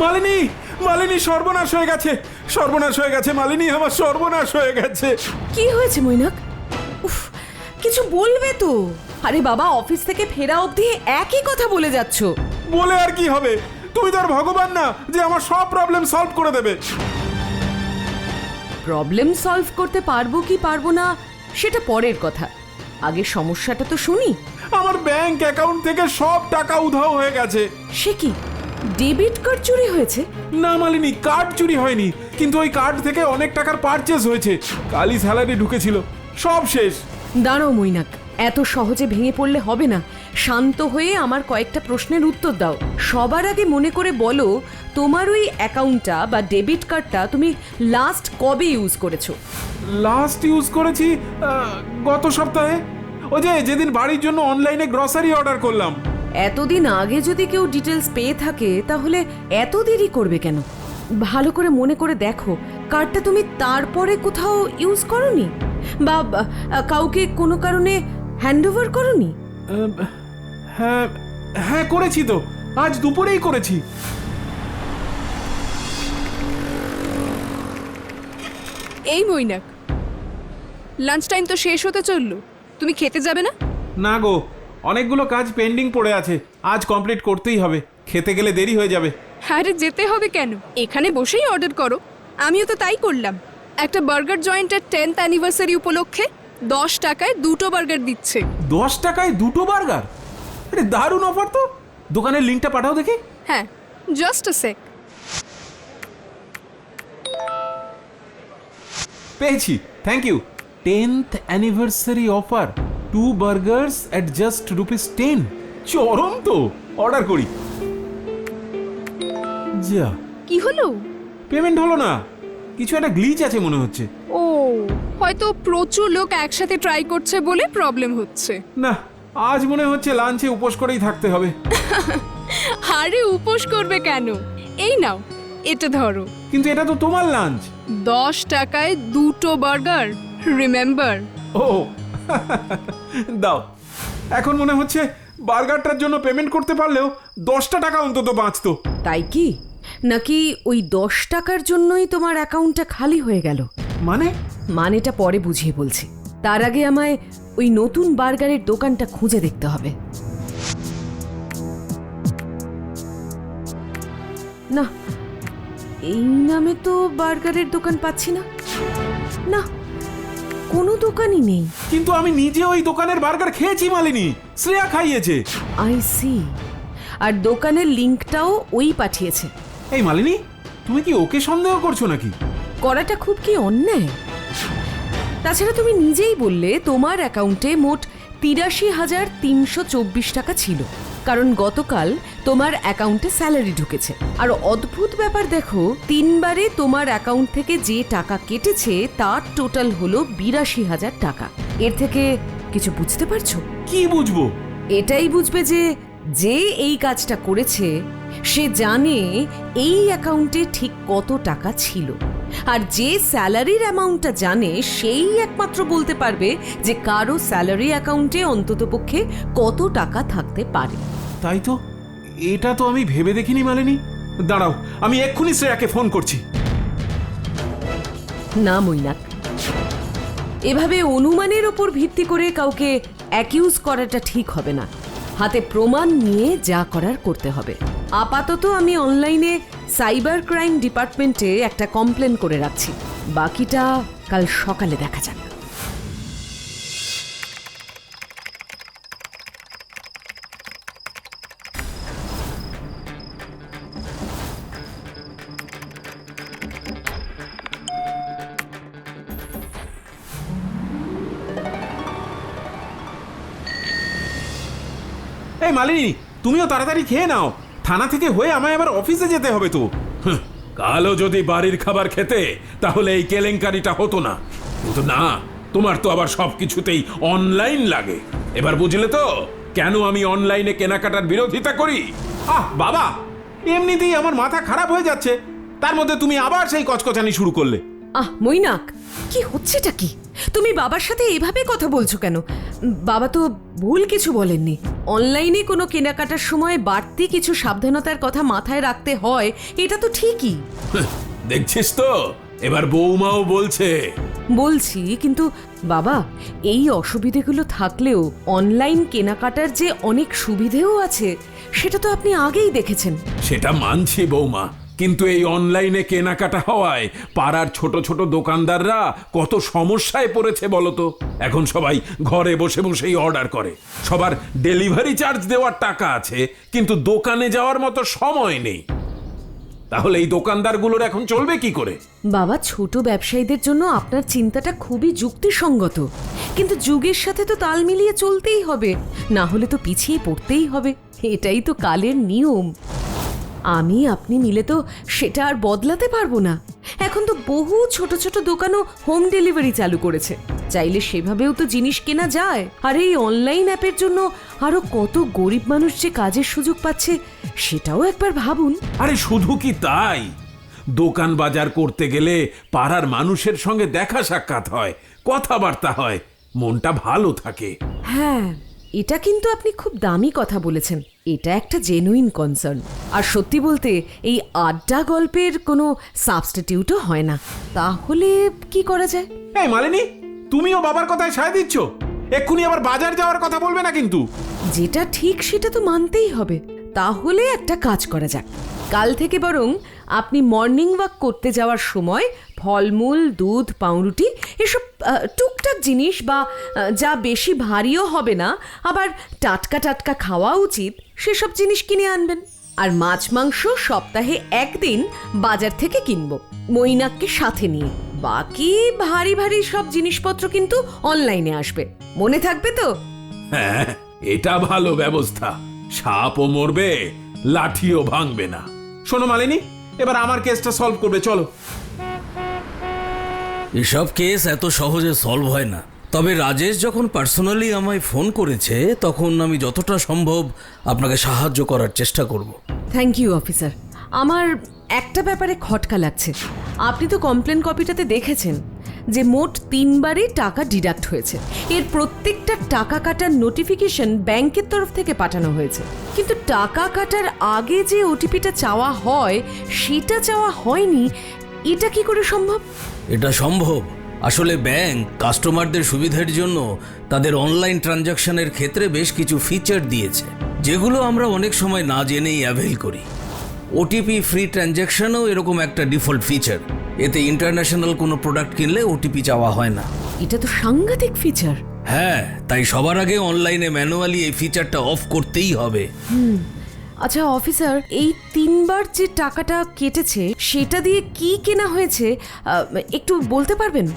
মালিনী, মালিনী সর্বনাশ হয়ে গেছে, সর্বনাশ হয়ে গেছে মালিনী, আমার সর্বনাশ হয়ে গেছে। কি হয়েছে মৈনাক? উফ, কিছু বলবে তো। আরে বাবা, অফিস থেকে ফেরা অবধি একই কথা বলে যাচ্ছ। বলে আর কি হবে, তুমি তো আর ভগবান না যে আমার সব প্রবলেম সলভ করে দেবে। প্রবলেম সলভ করতে পারবো কি পারবো না সেটা পরের কথা, আগে সমস্যাটা তো শুনি। আমার ব্যাংক অ্যাকাউন্ট থেকে সব টাকা উধাও হয়ে গেছে। সে কি, ডেবিট কার্ড চুরি হয়েছে? না মালিনী, কার্ড চুরি হয়নি, কিন্তু ওই কার্ড থেকে অনেক টাকার পারচেজ হয়েছে। কালই স্যালারি ঢুকেছিল, সব শেষ। দাঁড়াও মৈনাক, এত সহজে ভেঙে পড়লে হবে না। শান্ত হয়ে আমার কয়েকটা প্রশ্নের উত্তর দাও। সবার আগে মনে করে বলো, তোমার ওই অ্যাকাউন্টটা বা ডেবিট কার্ডটা তুমি লাস্ট কবে ইউজ করেছো? লাস্ট ইউজ করেছি গত সপ্তাহে, ওই যে যেদিন বাড়ির জন্য অনলাইনে গ্রসারি অর্ডার করলাম। এতদিন আগে যদি কেউ ডিটেলস পেয়ে থাকে তাহলে এত দেরি করবে কেন? ভালো করে মনে করে দেখো, কার্ডটা তুমি তারপরে কোথাও ইউজ করনি বা কাউকে কোনো কারণে হ্যান্ডওভার করনি? হ্যাঁ হ্যাঁ করেছি তো, আজ দুপুরেই করেছি। এই মৈনাক, লাঞ্চ টাইম তো শেষ হতে চললো, তুমি খেতে যাবে না? না গো, অনেকগুলো কাজ পেন্ডিং পড়ে আছে, আজ কমপ্লিট করতেই হবে, খেতে গেলে দেরি হয়ে যাবে। আরে যেতে হবে কেন, এখানে বসেই অর্ডার করো। আমিও তো তাই করলাম। একটা বার্গার জয়েন্টের 10th অ্যানিভার্সারি উপলক্ষে 10 টাকায় 2টো বার্গার দিচ্ছে। 10 টাকায় 2টো বার্গার? আরে দারুণ অফার তো, দোকানের লিঙ্কটা পাঠাও দেখি। হ্যাঁ, জাস্ট আ সেক। পেয়েছি, thank you. 10th anniversary offer, 2 burgers at just ₹10। চরম তো, অর্ডার করি। যা, কি হলো? পেমেন্ট হলো না, কিছু একটা গ্লিচ আছে মনে হচ্ছে। ও, হয়তো প্রচুর লোক একসাথে ট্রাই করছে বলে প্রবলেম হচ্ছে। না, আজ মনে হচ্ছে লাঞ্চে উপোস করেই থাকতে হবে। আরে উপোস করবে কেন? এই নাও, এটা ধরো। কিন্তু এটা তো তোমার লাঞ্চ। 10 টাকায় 2টো বার্গার, রিমেম্বার? ও দাও। এখন মনে হচ্ছে বার্গারটার জন্য পেমেন্ট করতে পারলেও 10টা টাকা অন্তত বাঁচতো। তাই কি? নাকি ওই 10 টাকার জন্যই তোমার অ্যাকাউন্টটা খালি হয়ে গেল? মানে? মানেটা পরে বুঝিয়ে বলছি, তার আগে আমায় ওই নতুন বার্গারের দোকানটা খুঁজে দেখতে হবে। না, এই নামে তো বার্গারের দোকান পাচ্ছি না। না, কোনো দোকানই নেই। কিন্তু আমি নিজে ওই দোকানের বার্গার খেয়েছি মালিনী, শ্রেয়া খাইয়েছে। I C. আর দোকানের লিংকটাও ওই পাঠিয়েছে। এই মালিনী, তুমি কি ওকে সন্দেহ করছো নাকি? করাটা খুব কি অন্যায়? তাছাড়া তুমি নিজেই বললে তোমার অ্যাকাউন্টে মোট ৮৩,৩২৪ টাকা ছিল, কারণ গতকাল তোমার অ্যাকাউন্টে স্যালারি ঢুকেছে। আর অদ্ভুত ব্যাপার দেখো, 3 বারে তোমার অ্যাকাউন্ট থেকে যে টাকা কেটেছে তার টোটাল হলো ৮২,০০০ টাকা। এর থেকে কিছু বুঝতে পারছো? কি বুঝবো? এটাই বুঝবে যে যে এই কাজটা করেছে সে জানে এই অ্যাকাউন্টে ঠিক কত টাকা ছিল, আর যে স্যালারির অ্যামাউন্টটা জানে সেই একমাত্র বলতে পারবে যে কারো স্যালারি অ্যাকাউন্টে অন্ততপক্ষে কত টাকা থাকতে পারে। তাই তো, এটা তো আমি ভেবে দেখিনি মালিনী। দাঁড়াও, আমি এক্ষুনি শ্রেয়াকে ফোন করছি। না মৈনাক, এভাবে অনুমানের ওপর ভিত্তি করে কাউকে অ্যাকিউজ করাটা ঠিক হবে না। হাতে প্রমাণ নিয়ে যা করার করতে হবে। আপাতত আমি অনলাইনে সাইবার ক্রাইম ডিপার্টমেন্টে একটা কমপ্লেন করে রাখছি, বাকিটা কাল সকালে দেখা যাক। এই মালিনী, তুমিও তাড়াতাড়ি খেয়ে নাও, থানা থেকে হয়ে আমায় আবার অফিসে যেতে হবে তো। কালও যদি বাড়ির খাবার খেতে তাহলে এই কেলেঙ্কারিটা হতো না, কিন্তু না, তোমার তো আবার সবকিছুতেই অনলাইন লাগে। এবার বুঝলে তো কেন আমি অনলাইনে কেনাকাটার বিরোধিতা করি? আহ বাবা, এমনিতেই আমার মাথা খারাপ হয়ে যাচ্ছে, তার মধ্যে তুমি আবার সেই কচকচানি শুরু করলে। আহ মৈনাক, কি হচ্ছেটা কি? তুমি বাবার সাথে এভাবে কথা বলছো কেন? বাবা তো ভুল কিছু বলেননি। অনলাইনে কোনো কেনাকাটার সময় বাড়তি কিছু সাবধানতার কথা মাথায় রাখতে হয়, এটা তো ঠিকই। দেখছিস তো, এবার বৌমাও বলছে। বলছি, কিন্তু বাবা, এই অসুবিধেগুলো থাকলেও অনলাইন কেনাকাটার যে অনেক সুবিধেও আছে সেটা তো আপনি আগেই দেখেছেন। সেটা মানছি বৌমা, কিন্তু এই অনলাইনে কেনাকাটা হওয়ায় পাড়ার ছোট ছোট দোকানদাররা কত সমস্যায় পড়েছে বলতো। এখন সবাই ঘরে বসে বসেই অর্ডার করে, সবার ডেলিভারি চার্জ দেওয়ার টাকা আছে, কিন্তু দোকানে যাওয়ার মতো সময় নেই। তাহলে এই দোকানদারগুলোর এখন চলবে কি করে? বাবা, ছোট ব্যবসায়ীদের জন্য আপনার চিন্তাটা খুবই যুক্তিসঙ্গত, কিন্তু যুগের সাথে তো তাল মিলিয়ে চলতেই হবে, না হলে তো পিছিয়ে পড়তেই হবে। এটাই তো কালের নিয়ম। আমি আপনি মিলে তো সেটা আর বদলাতে পারবো না। এখন তো বহু ছোট ছোট দোকানও হোম ডেলিভারি চালু করেছে, চাইলে সেভাবেও তো জিনিস কেনা যায়। আর এই অনলাইন অ্যাপের জন্য আরো কত গরিব মানুষ যে কাজের সুযোগ পাচ্ছে সেটাও একবার ভাবুন। আরে শুধু কি তাই, দোকান বাজার করতে গেলে পাড়ার মানুষের সঙ্গে দেখা সাক্ষাৎ হয়, কথাবার্তা হয়, মনটা ভালো থাকে। হ্যাঁ, এটা কিন্তু আপনি খুব দামি কথা বলেছেন। এটা একটা জেনুইন কনসার্ন। আর সত্যি বলতে এই আড্ডা গল্পের কোনো সাবস্টিটিউটও হয় না। তাহলে কি করা যায়? এই মালিনী, তুমিও বাবার কথায় সায় দিচ্ছ? এক্ষুনি আবার বাজার যাওয়ার কথা বলবে না কিন্তু। যেটা ঠিক সেটা তো মানতেই হবে। তাহলে একটা কাজ করা যাক, কাল থেকে বরং আপনি মর্নিং ওয়াক করতে যাওয়ার সময় ফলমূল, দুধ, পাউরুটি এসব টুকটাক জিনিস, বা যা বেশি ভারীও হবে না আবার টাটকা টাটকা খাওয়া উচিত, সেসব জিনিস কিনে আনবেন। আর মাছ মাংস সপ্তাহে একদিন বাজার থেকে কিনবো, মৈনাককে সাথে নিয়ে। বাকি ভারী ভারী সব জিনিসপত্র কিন্তু অনলাইনে আসবে, মনে থাকবে তো? হ্যাঁ, এটা ভালো ব্যবস্থা। সাপও মরবে, লাঠিও ভাঙবে না। শোনো মালিনী, এবার আমার কেসটা সলভ করবে, চলো। এসব কেস এত সহজে সলভ হয় না, তবে রাজেশ যখন পার্সোনালি আমায় ফোন করেছে তখন আমি যতটা সম্ভব আপনাকে সাহায্য করার চেষ্টা করব। Thank you officer. আমার একটা ব্যাপারে খটকা লাগছে। আপনি তো কমপ্লেন কপিটাতে দেখেছেন যে মোট 3 বারই টাকা ডিডাক্ট হয়েছে। এর প্রত্যেকটা টাকা কাটার নোটিফিকেশন ব্যাংকের তরফ থেকে পাঠানো হয়েছে, কিন্তু টাকা কাটার আগে যে ওটিপিটা চাওয়া হয় সেটা চাওয়া হয়নি। এটা কি করে সম্ভব? এটা সম্ভব। আসলে ব্যাংক কাস্টমারদের সুবিধার জন্য তাদের অনলাইন ট্রানজাকশনের ক্ষেত্রে বেশ কিছু ফিচার দিয়েছে, যেগুলো আমরা অনেক সময় না জেনেই অ্যাভেল করি। ওটিপি ফ্রি ট্রানজাকশনও এরকম একটা ডিফল্ট ফিচার। এতে ইন্টারন্যাশনাল কোনো প্রোডাক্ট কিনলে ওটিপি চাওয়া হয় না। এটা তো সাংঘাতিক ফিচার। হ্যাঁ, তাই সবার আগে অনলাইনে ম্যানুয়ালি এই ফিচারটা অফ করতেই হবে। আচ্ছা অফিসার, এই 3 বার যে টাকাটা কেটেছে সেটা দিয়ে কি কেনা হয়েছে একটু বলতে পারবেন?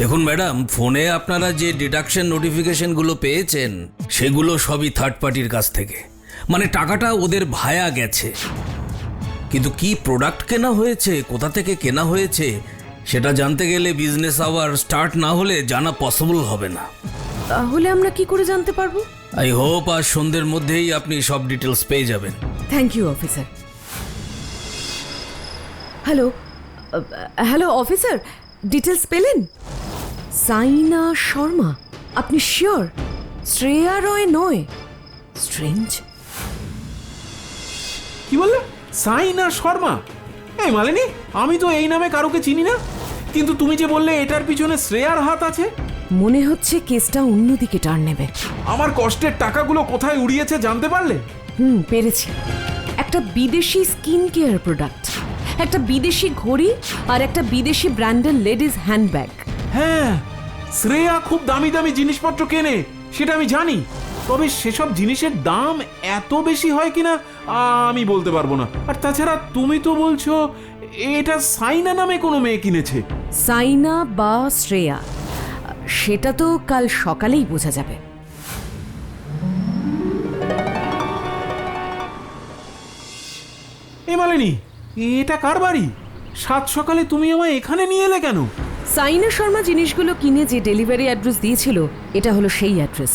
দেখুন ম্যাডাম, ফোনে আপনারা যে ডিডাকশন নোটিফিকেশনগুলো পেয়েছেন সেগুলো সবই থার্ড পার্টির কাছ থেকে, মানে টাকাটা ওদের ভায়া গেছে। কিন্তু কি প্রোডাক্ট কেনা হয়েছে, কোথা থেকে কেনা হয়েছে, সেটা জানতে গেলে বিজনেস আওয়ার স্টার্ট না হলে জানা পসিবল হবে না। তাহলে আমরা কি করে জানতে পারবো? আই হোপ আজ সন্ধ্যের মধ্যেই আপনি সব ডিটেলস পেয়ে যাবেন। Thank you officer. Hello hello officer, details পেলেন? সাইনা শর্মা, আপনি শিওর শ্রেয়া রয় নয়? স্ট্রেঞ্জ। কি বললে? সাইনা শর্মা? এই মালিনী, আমি তো এই নামে কারোকে চিনি না, কিন্তু তুমি যে বললে এটার পিছনে শ্রেয়ার হাত আছে। মনে হচ্ছে কেসটা অন্যদিকে টার্ন নেবে। আমার কষ্টের টাকাগুলো কোথায় উড়িয়েছে জানতে পারলে? পেরেছি। একটা বিদেশি স্কিন কেয়ার প্রোডাক্ট, একটা বিদেশি ঘড়ি, আর একটা বিদেশি ব্র্যান্ডের লেডিস হ্যান্ডব্যাগ। হ্যাঁ, শ্রেয়া খুব দামি দামি জিনিসপত্র কেনে, সেটা আমি জানি। তবে সেসব জিনিসের দাম এত বেশি হয় কিনা আমি বলতে পারবো না। আর তাছাড়া তুমি তো বলছো এটা সাইনা নামে কোনো মেয়ে কিনেছে। সাইনা বা শ্রেয়া, সেটা তো কাল সকালেই বোঝা যাবে। এ মালিনী, এটা কার বাড়ি? সাত সকালে তুমি আমায় এখানে নিয়ে এলে কেন? সাইনা শর্মা জিনিসগুলো কিনে যে ডেলিভারি অ্যাড্রেস দিয়েছিল এটা হলো সেই অ্যাড্রেস।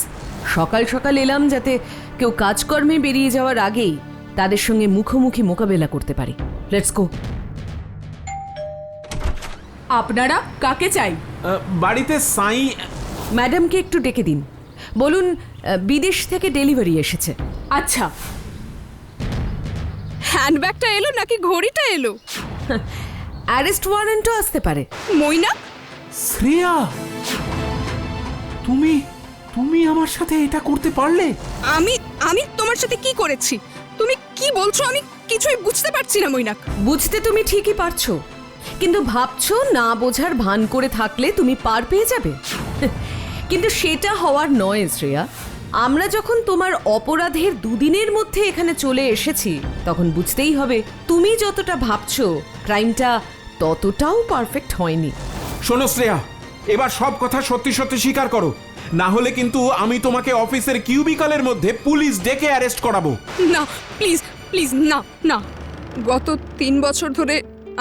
সকাল সকাল এলাম যাতে কেউ কাজকর্মে বেরিয়ে যাওয়ার আগেই তাদের সঙ্গে মুখোমুখি মোকাবেলা করতে পারি। Let's go. আপনারা কাকে চাই? বাড়িতে সাই। ম্যাডামকে একটু ডেকে দিন। বলুন বিদেশ থেকে ডেলিভারি এসেছে। আচ্ছা, হ্যান্ডব্যাগটা এলো নাকি ঘড়িটা এলো? অ্যারেস্ট ওয়ারেন্টও আসতে পারে। মৈনাক, শ্রেয়া, তুমি তুমি আমার সাথে এটা করতে পারলে? আমি আমি তোমার সাথে কি করেছি? তুমি কি বলছো? আমি কিছুই বুঝতে পারছি না মৈনাক। বুঝতে তুমি ঠিকই পারছো, কিন্তু ভাবছো না বোঝার ভান করে থাকলে তুমি পার পেয়ে যাবে। কিন্তু সেটা হওয়ার নয় শ্রেয়া। আমরা যখন তোমার অপরাধের দুদিনের মধ্যে এখানে চলে এসেছি, তখন বুঝতেই হবে তুমি যতটা ভাবছো ক্রাইমটা ততটাও পারফেক্ট হয়নি। শোনো শ্রেয়া, এবার সব কথা সত্যি সত্যি স্বীকার করো, না হলে কিন্তু আমি তোমাকে অফিসের কিউবিকলের মধ্যে পুলিশ ডেকে অ্যারেস্ট করাবো। না, প্লিজ প্লিজ, না না। গত 3 বছর ধরে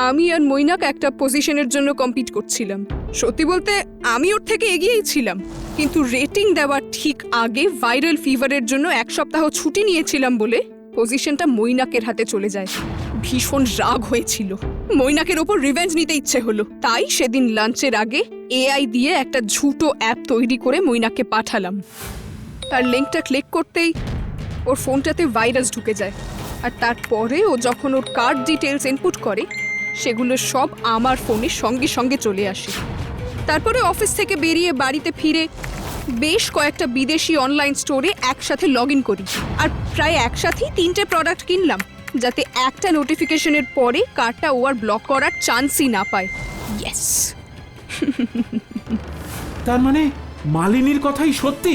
আমি আর মৈনাক একটা পজিশনের জন্য কম্পিট করছিলাম। সত্যি বলতে আমি ওর থেকে এগিয়েই ছিলাম, কিন্তু রেটিং দেওয়ার ঠিক আগে ভাইরাল ফিভারের জন্য 1 সপ্তাহ ছুটি নিয়েছিলাম বলে পজিশনটা মৈনাকের হাতে চলে যায়। ভীষণ রাগ হয়েছিল, মৈনাকের ওপর রিভেঞ্জ নিতে ইচ্ছে হলো। তাই সেদিন লাঞ্চের আগে এআই দিয়ে একটা ঝুটো অ্যাপ তৈরি করে মৈনাককে পাঠালাম। তার লিঙ্কটা ক্লিক করতেই ওর ফোনটাতে ভাইরাস ঢুকে যায়, আর তারপরে ও যখন ওর কার্ড ডিটেলস ইনপুট করে, সেগুলো সব আমার ফোনে সঙ্গে সঙ্গে চলে আসে। তারপরে অফিস থেকে বেরিয়ে বাড়িতে ফিরে বেশ কয়েকটা বিদেশি অনলাইন স্টোরে একসাথে লগ ইন করি, আর প্রায় একসাথেই 3টে প্রোডাক্ট কিনলাম, যাতে একটা নোটিফিকেশনের পরে কার্ডটা ও আর ব্লক করার চান্সই না পায়। ইয়েস। তার মানে মালিনীর কথাই সত্যি?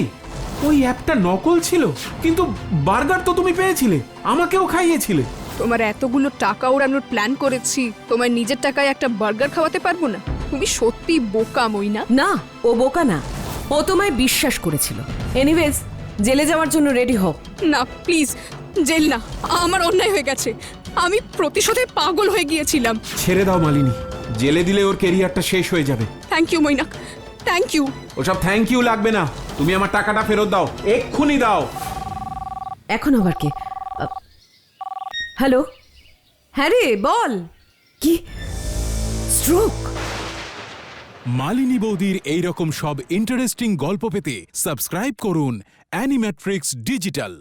ওই অ্যাপটা নকল ছিল, কিন্তু বার্গার তো তুমি পেয়েছিলে, আমাকেও খাইয়েছিলে। তোমার এতগুলো টাকা ওড়ানোর প্ল্যান করেছি, তোমার নিজের টাকায় একটা বার্গার খাওয়াতে পারবো না? তুমি সত্যি বোকা মইনা। না, ও বোকা না, ও তোমায় বিশ্বাস করেছিল। এনিওয়েজ, জেলে যাওয়ার জন্য রেডি হও। না প্লিজ, জেল না, আমার অন্যায় হয়ে গেছে। আমি প্রতিশোধে পাগল হয়ে গিয়েছিলাম। ছেড়ে দাও মালিনী, জেলে দিলে ওর ক্যারিয়ারটা শেষ হয়ে যাবে। Thank you Mainak, thank you. ওসব থ্যাংক ইউ লাগবে না, তুমি আমার টাকাটা ফেরত দাও, এক্ষুনি দাও। এখন আবার কে? হ্যালো, হ্যাঁ রে, বল। কি স্ট্রোক? মালিনী বৌদির এইরকম সব ইন্টারেস্টিং গল্প পেতে সাবস্ক্রাইব করুন অ্যানিম্যাট্রিক্স ডিজিটাল।